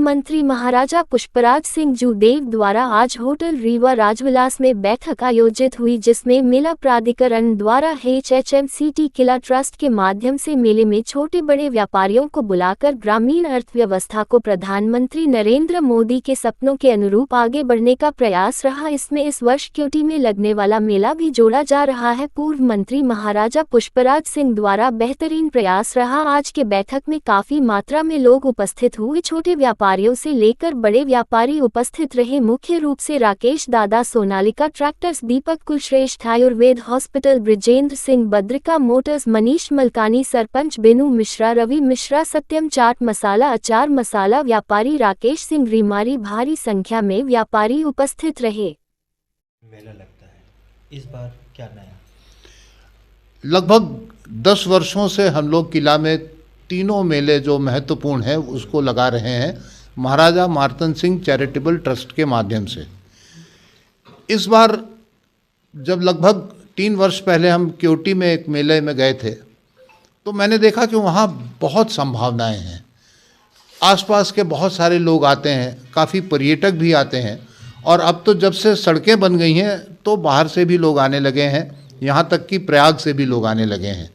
मंत्री महाराजा पुष्पराज सिंह जूदेव द्वारा आज होटल रीवा राजविलास में बैठक आयोजित हुई, जिसमें मेला प्राधिकरण द्वारा HHMCT किला ट्रस्ट के माध्यम से मेले में छोटे बड़े व्यापारियों को बुलाकर ग्रामीण अर्थव्यवस्था को प्रधानमंत्री नरेंद्र मोदी के सपनों के अनुरूप आगे बढ़ने का प्रयास रहा। इसमें इस वर्ष क्योटी में लगने वाला मेला भी जोड़ा जा रहा है। पूर्व मंत्री महाराजा पुष्पराज सिंह द्वारा बेहतरीन प्रयास रहा। आज के बैठक में काफी मात्रा में लोग उपस्थित हुए। छोटे व्यापारियों से लेकर बड़े व्यापारी उपस्थित रहे। मुख्य रूप से Rakesh Dada, Sonalika tractors, Deepak Kulshreshtha, Ayurveda hospital, Brijendra Singh, Badrika motors, Manish Malkani, sarpanch Benu Mishra, Ravi Mishra, Satyam Chaat Masala, अचार मसाला व्यापारी राकेश सिंह रीमारी, भारी संख्या में व्यापारी उपस्थित रहे। मेला लगता है, इस बार क्या नया? लगभग 10 वर्षों से हम लोग किला में तीनों मेले जो महत्वपूर्ण हैं उसको लगा रहे हैं महाराजा मार्तन सिंह चैरिटेबल ट्रस्ट के माध्यम से। इस बार जब लगभग 3 वर्ष पहले हम क्योटी में एक मेले में गए थे तो मैंने देखा कि वहाँ बहुत संभावनाएं हैं। आसपास के बहुत सारे लोग आते हैं, काफ़ी पर्यटक भी आते हैं, और अब तो जब से सड़कें बन गई हैं तो बाहर से भी लोग आने लगे हैं, यहाँ तक कि प्रयाग से भी लोग आने लगे हैं।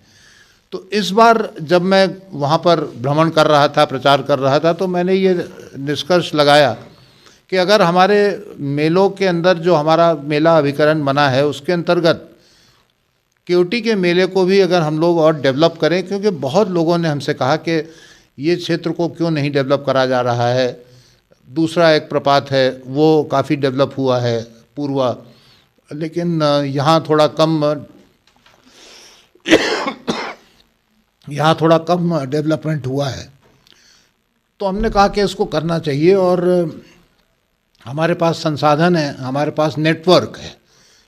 तो इस बार जब मैं वहाँ पर भ्रमण कर रहा था, प्रचार कर रहा था, तो मैंने ये निष्कर्ष लगाया कि अगर हमारे मेलों के अंदर जो हमारा मेला अभिकरण बना है उसके अंतर्गत क्योटी के मेले को भी अगर हम लोग और डेवलप करें, क्योंकि बहुत लोगों ने हमसे कहा कि ये क्षेत्र को क्यों नहीं डेवलप करा जा रहा है। दूसरा एक प्रपात है वो काफ़ी डेवलप हुआ है पूर्वा, लेकिन यहाँ थोड़ा कम डेवलपमेंट हुआ है। तो हमने कहा कि इसको करना चाहिए, और हमारे पास संसाधन है, हमारे पास नेटवर्क है।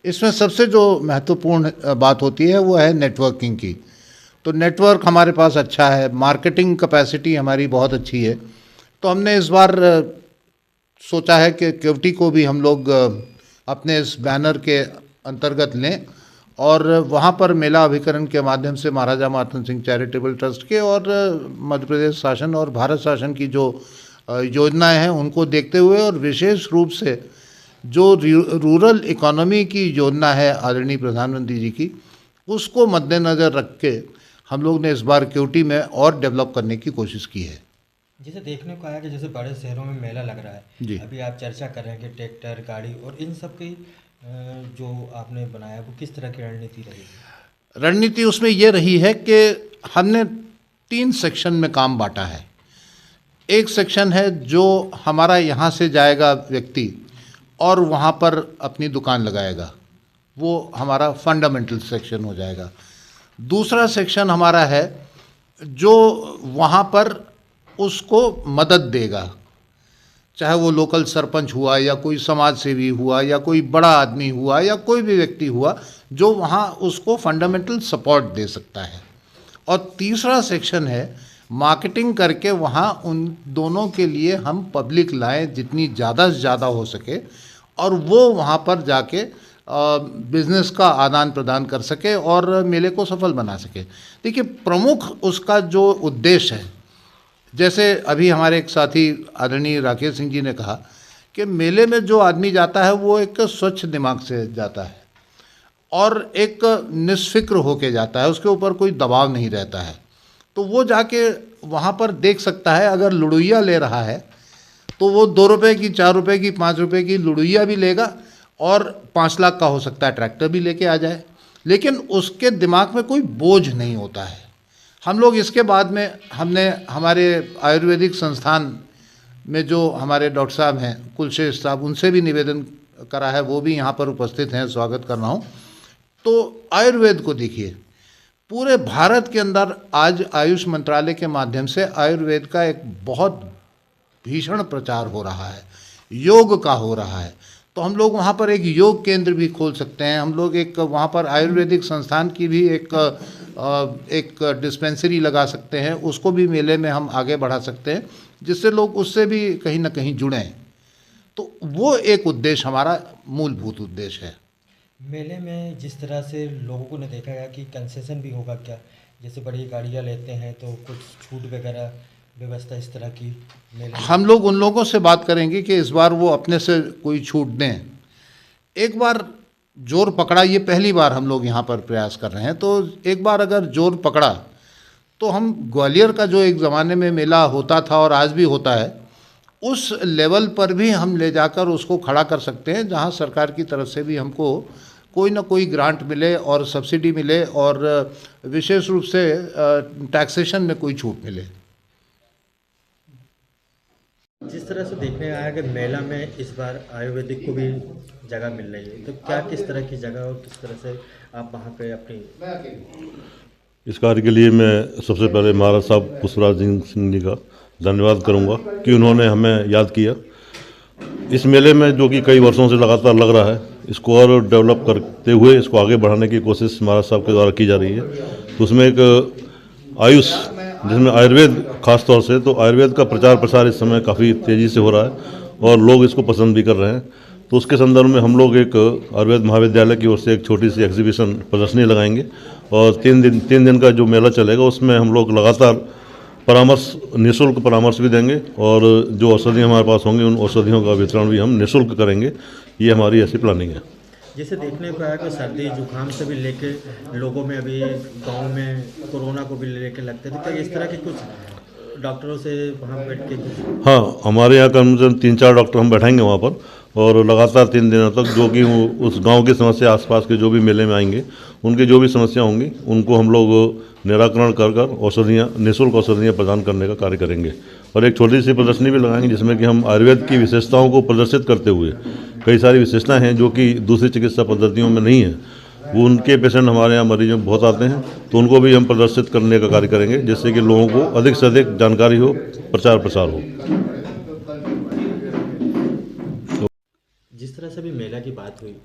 इसमें सबसे जो महत्वपूर्ण बात होती है वो है नेटवर्किंग की। तो नेटवर्क हमारे पास अच्छा है, मार्केटिंग कैपेसिटी हमारी बहुत अच्छी है। तो हमने इस बार सोचा है कि क्योटी को भी हम लोग अपने इस बैनर के अंतर्गत लें, और वहाँ पर मेला अभिकरण के माध्यम से महाराजा मार्तन सिंह चैरिटेबल ट्रस्ट के और मध्य प्रदेश शासन और भारत शासन की जो योजनाएं हैं उनको देखते हुए, और विशेष रूप से जो रूरल इकोनॉमी की योजना है आदरणीय प्रधानमंत्री जी की, उसको मद्देनज़र रख के हम लोग ने इस बार क्योटी में और डेवलप करने की कोशिश की है। जैसे देखने को आया कि जैसे बड़े शहरों में मेला लग रहा है जी। अभी आप चर्चा कर रहे हैं कि ट्रैक्टर, गाड़ी और इन सब की जो आपने बनाया वो किस तरह की रणनीति रहेगी? रणनीति उसमें ये रही है कि हमने 3 सेक्शन में काम बांटा है। एक सेक्शन है जो हमारा यहाँ से जाएगा व्यक्ति और वहाँ पर अपनी दुकान लगाएगा, वो हमारा फंडामेंटल सेक्शन हो जाएगा। दूसरा सेक्शन हमारा है जो वहाँ पर उसको मदद देगा, चाहे वो लोकल सरपंच हुआ या कोई समाज सेवी हुआ या कोई बड़ा आदमी हुआ या कोई भी व्यक्ति हुआ जो वहाँ उसको फंडामेंटल सपोर्ट दे सकता है। और तीसरा सेक्शन है मार्केटिंग करके वहाँ उन दोनों के लिए हम पब्लिक लाएं जितनी ज़्यादा से ज़्यादा हो सके, और वो वहाँ पर जाके बिज़नेस का आदान प्रदान कर सके और मेले को सफल बना सके। देखिए, प्रमुख उसका जो उद्देश्य है, जैसे अभी हमारे एक साथी आदरणीय राकेश सिंह जी ने कहा कि मेले में जो आदमी जाता है वो एक स्वच्छ दिमाग से जाता है और एक निष्फिक्र होके जाता है, उसके ऊपर कोई दबाव नहीं रहता है। तो वो जाके वहाँ पर देख सकता है, अगर लुड़ुइया ले रहा है तो वो 2 रुपये की, 4 रुपये की, 5 रुपये की लुड़ुइया भी लेगा, और 5 लाख का हो सकता है ट्रैक्टर भी लेके आ जाए, लेकिन उसके दिमाग में कोई बोझ नहीं होता है। हम लोग इसके बाद में हमने हमारे आयुर्वेदिक संस्थान में जो हमारे डॉक्टर साहब हैं, कुलश्रेष्ठ साहब, उनसे भी निवेदन करा है, वो भी यहाँ पर उपस्थित हैं, स्वागत कर रहा हूँ। तो आयुर्वेद को देखिए, पूरे भारत के अंदर आज आयुष मंत्रालय के माध्यम से आयुर्वेद का एक बहुत भीषण प्रचार हो रहा है, योग का हो रहा है। तो हम लोग वहाँ पर एक योग केंद्र भी खोल सकते हैं। हम लोग एक वहाँ पर आयुर्वेदिक संस्थान की भी एक डिस्पेंसरी लगा सकते हैं, उसको भी मेले में हम आगे बढ़ा सकते हैं, जिससे लोग उससे भी कहीं ना कहीं जुड़ें। तो वो एक उद्देश्य हमारा मूलभूत उद्देश्य है। मेले में जिस तरह से लोगों ने देखा गया कि कंसेशन भी होगा क्या, जैसे बड़ी गाड़ियाँ लेते हैं तो कुछ छूट वगैरह व्यवस्था इस तरह की मेले में? हम लोग उन लोगों से बात करेंगे कि इस बार वो अपने से कोई छूट दें। एक बार जोर पकड़ा, ये पहली बार हम लोग यहाँ पर प्रयास कर रहे हैं, तो एक बार अगर जोर पकड़ा तो हम ग्वालियर का जो एक ज़माने में मेला होता था और आज भी होता है, उस लेवल पर भी हम ले जाकर उसको खड़ा कर सकते हैं, जहाँ सरकार की तरफ से भी हमको कोई ना कोई ग्रांट मिले और सब्सिडी मिले और विशेष रूप से टैक्सेशन में कोई छूट मिले। जिस तरह से देखने आया कि मेला में इस बार आयुर्वेदिक को भी जगह मिल रही है, तो क्या किस तरह की जगह और किस तरह से आप वहाँ पे अपनी इस कार्य के लिए मैं सबसे पहले महाराज साहब पुष्पराज सिंह जी का धन्यवाद करूंगा कि उन्होंने हमें याद किया। इस मेले में जो कि कई वर्षों से लगातार लग रहा है, इसको और डेवलप करते हुए इसको आगे बढ़ाने की कोशिश महाराज साहब के द्वारा की जा रही है। तो उसमें एक आयुष, जिसमें आयुर्वेद खास तौर से, तो आयुर्वेद का प्रचार प्रसार इस समय काफ़ी तेज़ी से हो रहा है और लोग इसको पसंद भी कर रहे हैं। तो उसके संदर्भ में हम लोग एक आयुर्वेद महाविद्यालय की ओर से एक छोटी सी एग्जीबिशन प्रदर्शनी लगाएंगे और तीन दिन का जो मेला चलेगा उसमें हम लोग लगातार परामर्श, निःशुल्क परामर्श भी देंगे और जो औषधियाँ हमारे पास होंगी उन औषधियों का वितरण भी हम निःशुल्क करेंगे। ये हमारी ऐसी प्लानिंग है। जैसे देखने को आया कि सर्दी जुकाम से भी लेके लोगों में अभी गांव में कोरोना को भी लेके लगते थे, क्या इस तरह के कुछ डॉक्टरों से वहाँ बैठ के कुछ? हाँ, हमारे यहाँ कम से कम 3-4 डॉक्टर हम बैठाएंगे वहाँ पर और लगातार 3 दिनों तक जो कि उस गांव की समस्या, आसपास के जो भी मेले में आएंगे उनकी जो भी समस्या होंगी उनको हम लोग निराकरण कर औषधियाँ, निःशुल्क औषधियाँ प्रदान करने का कार्य करेंगे। और एक छोटी सी प्रदर्शनी भी लगाएंगे जिसमें कि हम आयुर्वेद की विशेषताओं को प्रदर्शित करते हुए, कई सारी विशेषताएँ हैं जो कि दूसरी चिकित्सा पद्धतियों में नहीं है, वो उनके पेशेंट हमारे यहाँ मरीजों में बहुत आते हैं, तो उनको भी हम प्रदर्शित करने का कार्य करेंगे जिससे कि लोगों को अधिक से अधिक जानकारी हो, प्रचार प्रसार हो। जिस तरह से भी मेला की बात हुई,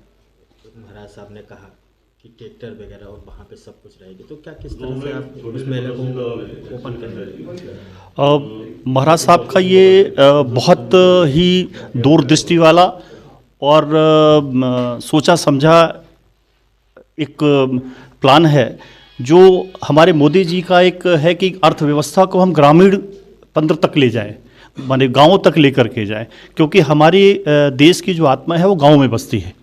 महाराज साहब ने कहा कि ट्रैक्टर वगैरह और वहाँ पे सब कुछ रहेगी, तो क्या किस तरह से आप उस मेले को ओपन करेंगे? महाराज साहब का ये बहुत ही दूरदृष्टि वाला और सोचा समझा एक प्लान है, जो हमारे मोदी जी का एक है कि अर्थव्यवस्था को हम ग्रामीण पंद्र तक ले जाएं, माने गाँव तक लेकर के जाएं, क्योंकि हमारे देश की जो आत्मा है वो गाँव में बसती है।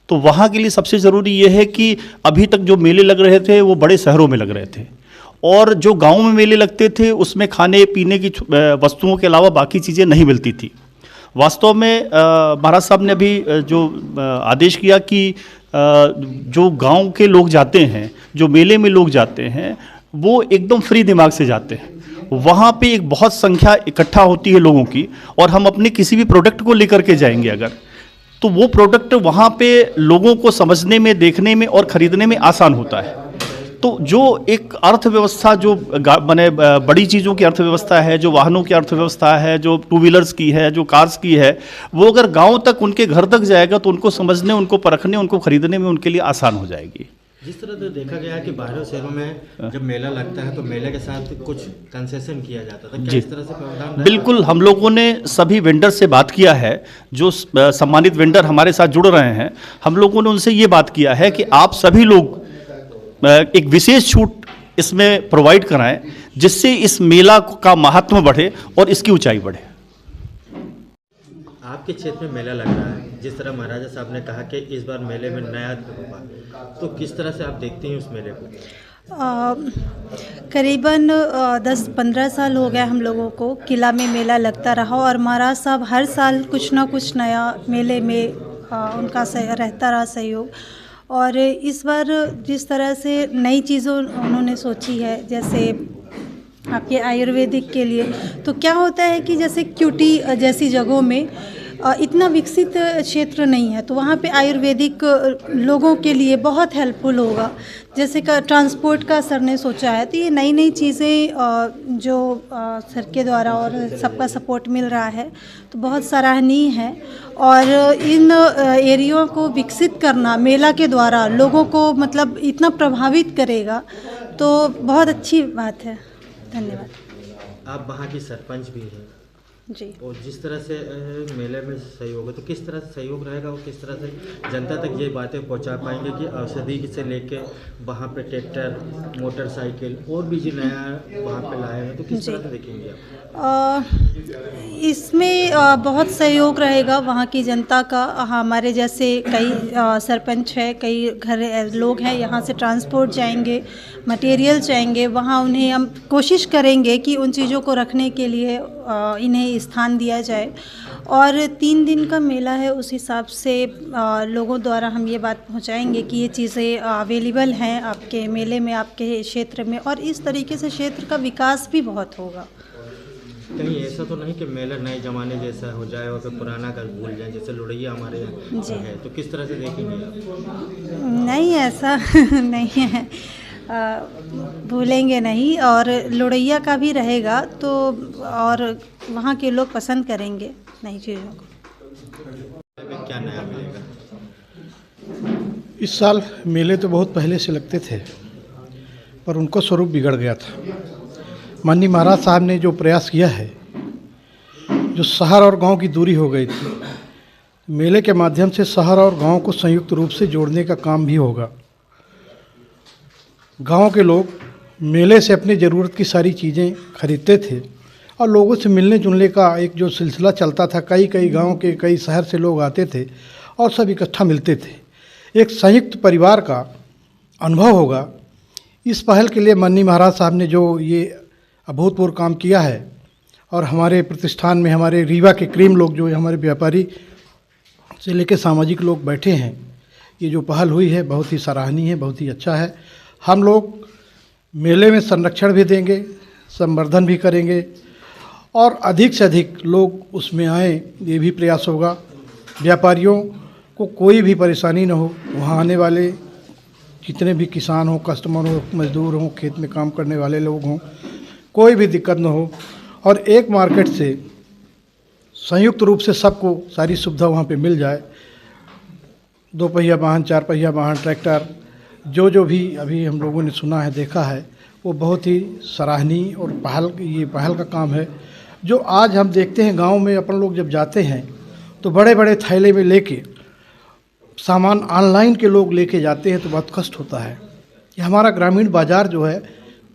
तो वहाँ के लिए सबसे ज़रूरी ये है कि अभी तक जो मेले लग रहे थे वो बड़े शहरों में लग रहे थे और जो गांव में मेले लगते थे उसमें खाने पीने की वस्तुओं के अलावा बाकी चीज़ें नहीं मिलती थी। वास्तव में महाराज साहब ने अभी जो आदेश किया कि जो गांव के लोग जाते हैं, जो मेले में लोग जाते हैं, वो एकदम फ्री दिमाग से जाते हैं। वहाँ पे एक बहुत संख्या इकट्ठा होती है लोगों की, और हम अपने किसी भी प्रोडक्ट को लेकर के जाएंगे अगर, तो वो प्रोडक्ट वहाँ पे लोगों को समझने में, देखने में और ख़रीदने में आसान होता है। तो जो एक अर्थव्यवस्था, जो माने बड़ी चीज़ों की अर्थव्यवस्था है, जो वाहनों की अर्थव्यवस्था है, जो टू व्हीलर्स की है, जो कार्स की है, वो अगर गांव तक, उनके घर तक जाएगा तो उनको समझने, उनको परखने, उनको खरीदने में उनके लिए आसान हो जाएगी। जिस तरह से देखा गया है कि बाहरी शहरों में जब मेला लगता है तो मेले के साथ कुछ कंसेशन किया जाता था, क्या इस तरह से प्रावधान रहा? बिल्कुल, हम लोगों ने सभी वेंडर से बात किया है, जो सम्मानित वेंडर हमारे साथ जुड़ रहे हैं, हम लोगों ने उनसे ये बात किया है कि आप सभी लोग एक विशेष छूट इसमें प्रोवाइड कराएं, जिससे इस मेला का महात्म बढ़े और इसकी ऊंचाई बढ़े। आपके क्षेत्र में मेला लग रहा है, जिस तरह महाराजा साहब ने कहा कि इस बार मेले में नया होगा, तो किस तरह से आप देखते हैं उस मेले को? करीबन 10-15 साल हो गए हम लोगों को किला में मेला लगता रहा, और महाराज साहब हर साल कुछ ना कुछ नया मेले में उनका रहता रहा सहयोग। और इस बार जिस तरह से नई चीज़ों उन्होंने सोची है, जैसे आपके आयुर्वेदिक के लिए, तो क्या होता है कि जैसे क्यूटी जैसी जगहों में इतना विकसित क्षेत्र नहीं है, तो वहाँ पे आयुर्वेदिक लोगों के लिए बहुत हेल्पफुल होगा। जैसे का ट्रांसपोर्ट का सर ने सोचा है, तो ये नई नई चीज़ें जो सर के द्वारा और सबका सपोर्ट मिल रहा है, तो बहुत सराहनीय है। और इन एरियो को विकसित करना मेला के द्वारा लोगों को मतलब इतना प्रभावित करेगा, तो बहुत अच्छी बात है। धन्यवाद। आप वहाँ की सरपंच भी हैं, जी। और जिस तरह से मेले में सहयोग है तो किस तरह से सहयोग रहेगा और किस तरह से जनता तक ये बातें पहुंचा पाएंगे कि औषधि से लेके वहाँ पे ट्रैक्टर, मोटरसाइकिल और भी जो नया वहाँ पे लाएगा तो किस तरह से देखेंगे आप? इसमें बहुत सहयोग रहेगा वहाँ की जनता का। हमारे जैसे कई सरपंच है, कई घर लोग हैं, यहाँ से ट्रांसपोर्ट जाएंगे, मटेरियल जाएंगे वहाँ, उन्हें हम कोशिश करेंगे कि उन चीज़ों को रखने के लिए इन्हें स्थान दिया जाए। और 3 दिन का मेला है, उस हिसाब से लोगों द्वारा हम ये बात पहुंचाएंगे कि ये चीज़ें अवेलेबल हैं आपके मेले में, आपके क्षेत्र में, और इस तरीके से क्षेत्र का विकास भी बहुत होगा। कहीं ऐसा तो नहीं कि मेला नए ज़माने जैसा हो जाए और फिर पुराना घर भूल जाए, जैसे लुड़ैया हमारे यहाँ है, तो किस तरह से देखेंगे आप? नहीं, ऐसा नहीं है, भूलेंगे नहीं, और लुड़ैया का भी रहेगा तो, और वहाँ के लोग पसंद करेंगे नई चीज़ों को। क्या नया मिलेगा इस साल? मेले तो बहुत पहले से लगते थे पर उनको स्वरूप बिगड़ गया था। माननीय महाराज साहब ने जो प्रयास किया है, जो शहर और गांव की दूरी हो गई थी, मेले के माध्यम से शहर और गांव को संयुक्त रूप से जोड़ने का काम भी होगा। गांव के लोग मेले से अपनी ज़रूरत की सारी चीज़ें खरीदते थे और लोगों से मिलने जुलने का एक जो सिलसिला चलता था, कई गांव के, कई शहर से लोग आते थे और सब इकट्ठा मिलते थे। एक संयुक्त परिवार का अनुभव होगा। इस पहल के लिए माननीय महाराज साहब ने जो ये अभूतपूर्व काम किया है, और हमारे प्रतिष्ठान में हमारे रीवा के क्रीम लोग, जो हमारे व्यापारी से लेकर सामाजिक लोग बैठे हैं, ये जो पहल हुई है बहुत ही सराहनीय है, बहुत ही अच्छा है। हम लोग मेले में संरक्षण भी देंगे, संवर्धन भी करेंगे और अधिक से अधिक लोग उसमें आएँ, ये भी प्रयास होगा। व्यापारियों को कोई भी परेशानी न हो, वहाँ आने वाले जितने भी किसान हो, कस्टमर हो, मजदूर हो, खेत में काम करने वाले लोग हों, कोई भी दिक्कत न हो। और एक मार्केट से संयुक्त रूप से सबको सारी सुविधा वहाँ पे मिल जाए। 2 पहिया वाहन, 4 पहिया वाहन, ट्रैक्टर, जो भी अभी हम लोगों ने सुना है, देखा है, वो बहुत ही सराहनीय और ये पहल का काम है। जो आज हम देखते हैं गांव में अपन लोग जब जाते हैं तो बड़े बड़े थैले में लेके सामान ऑनलाइन के लोग लेके जाते हैं तो बहुत कष्ट होता है। ये हमारा ग्रामीण बाज़ार जो है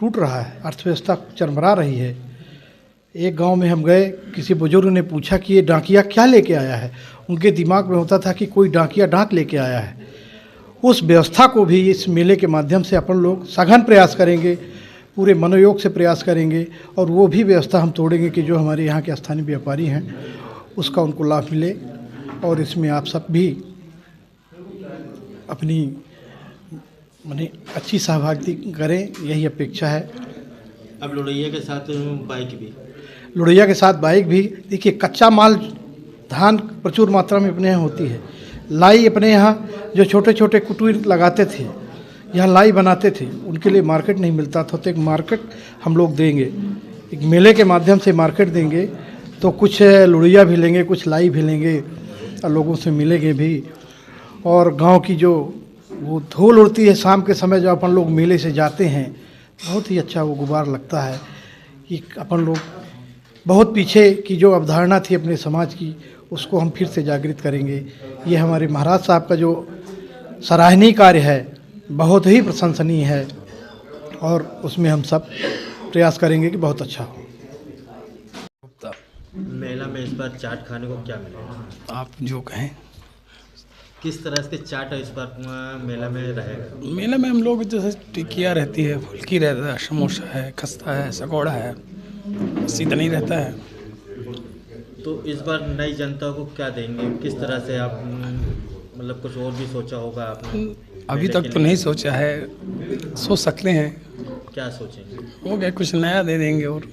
टूट रहा है, अर्थव्यवस्था चरमरा रही है। एक गांव में हम गए, किसी बुजुर्ग ने पूछा कि ये डाकिया क्या लेके आया है। उनके दिमाग में होता था कि कोई डाकिया डाक लेके आया है। उस व्यवस्था को भी इस मेले के माध्यम से अपन लोग सघन प्रयास करेंगे, पूरे मनोयोग से प्रयास करेंगे, और वो भी व्यवस्था हम तोड़ेंगे कि जो हमारे यहाँ के स्थानीय व्यापारी हैं उसका उनको लाभ मिले। और इसमें आप सब भी अपनी माने अच्छी सहभागिता करें, यही अपेक्षा है। अब लुड़ैया के साथ बाइक भी, लुड़ैया के साथ बाइक भी। देखिए, कच्चा माल धान प्रचुर मात्रा में अपने यहाँ होती है। लाई अपने यहाँ जो छोटे छोटे कुटीर लगाते थे, यहाँ लाई बनाते थे, उनके लिए मार्केट नहीं मिलता था, तो एक मार्केट हम लोग देंगे, एक मेले के माध्यम से मार्केट देंगे। तो कुछ लुड़ैया भी लेंगे, कुछ लाई भी लेंगे और लोगों से मिलेंगे भी। और गांव की जो वो धूल उड़ती है शाम के समय, जब अपन लोग मेले से जाते हैं, बहुत ही अच्छा वो गुबार लगता है कि अपन लोग बहुत पीछे की जो अवधारणा थी अपने समाज की, उसको हम फिर से जागृत करेंगे। ये हमारे महाराज साहब का जो सराहनीय कार्य है, बहुत ही प्रशंसनीय है, और उसमें हम सब प्रयास करेंगे कि बहुत अच्छा हो। मेला में इस बार चाट खाने को क्या मिलेगा? आप जो कहें। किस तरह से चाट इस बार मेला में रहेगा? मेले में हम लोग जैसे टिकिया रहती है, फुल्की रहता है, समोसा है, खस्ता है, सकोड़ा है, बस इतना ही रहता है। तो इस बार नई जनता को क्या देंगे? किस तरह से आप मतलब कुछ और भी सोचा होगा आपने? अभी तक तो नहीं सोचा है, सोच सकते हैं। क्या सोचेंगे? हो गया, कुछ नया दे देंगे। और